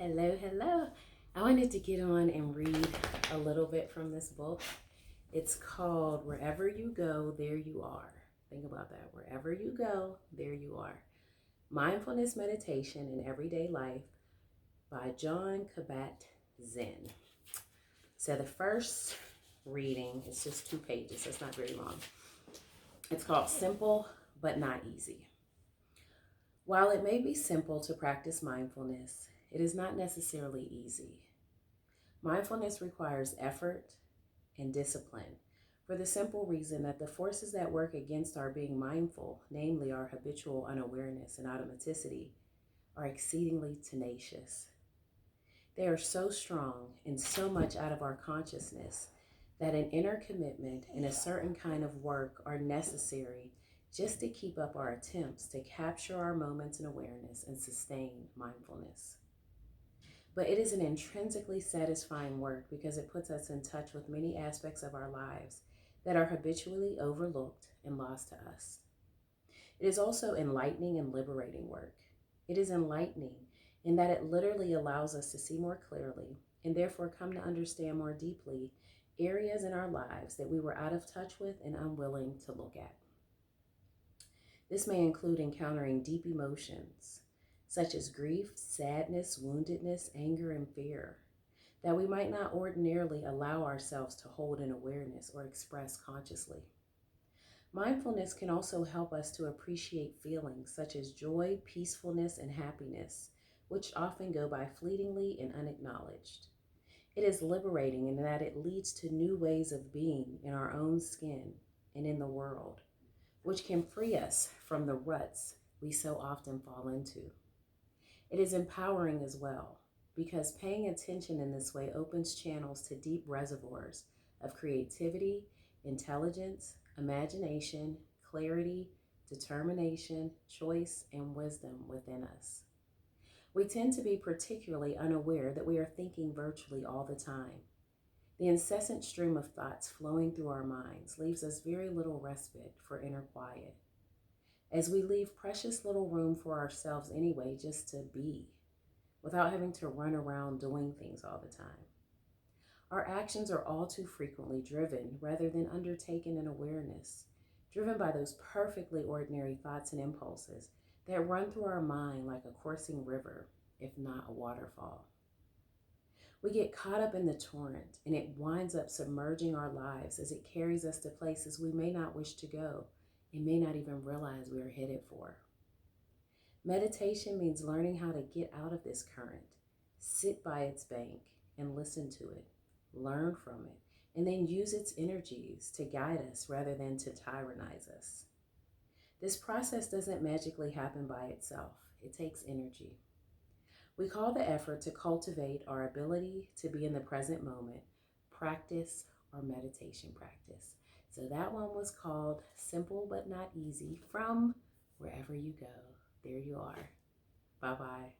Hello, hello. I wanted to get on and read a little bit from this book. It's called Wherever You Go, There You Are. Think about that. Wherever you go, there you are. Mindfulness Meditation in Everyday Life by John Kabat-Zinn. So the first reading is just 2 pages. It's not very long. It's called Simple But Not Easy. While it may be simple to practice mindfulness, it is not necessarily easy. Mindfulness requires effort and discipline for the simple reason that the forces that work against our being mindful, namely our habitual unawareness and automaticity, are exceedingly tenacious. They are so strong and so much out of our consciousness that an inner commitment and a certain kind of work are necessary just to keep up our attempts to capture our moments in awareness and sustain mindfulness. But it is an intrinsically satisfying work because it puts us in touch with many aspects of our lives that are habitually overlooked and lost to us. It is also enlightening and liberating work. It is enlightening in that it literally allows us to see more clearly and therefore come to understand more deeply areas in our lives that we were out of touch with and unwilling to look at. This may include encountering deep emotions, such as grief, sadness, woundedness, anger, and fear, that we might not ordinarily allow ourselves to hold in awareness or express consciously. Mindfulness can also help us to appreciate feelings such as joy, peacefulness, and happiness, which often go by fleetingly and unacknowledged. It is liberating in that it leads to new ways of being in our own skin and in the world, which can free us from the ruts we so often fall into. It is empowering as well, because paying attention in this way opens channels to deep reservoirs of creativity, intelligence, imagination, clarity, determination, choice, and wisdom within us. We tend to be particularly unaware that we are thinking virtually all the time. The incessant stream of thoughts flowing through our minds leaves us very little respite for inner quiet, as we leave precious little room for ourselves anyway just to be, without having to run around doing things all the time. Our actions are all too frequently driven rather than undertaken in awareness, driven by those perfectly ordinary thoughts and impulses that run through our mind like a coursing river, if not a waterfall. We get caught up in the torrent, and it winds up submerging our lives as it carries us to places we may not wish to go and may not even realize we are headed for. Meditation means learning how to get out of this current, sit by its bank, and listen to it, learn from it, and then use its energies to guide us rather than to tyrannize us. This process doesn't magically happen by itself. It takes energy. We call the effort to cultivate our ability to be in the present moment practice or meditation practice. So that one was called Simple But Not Easy from Wherever You Go, There You Are. Bye-bye.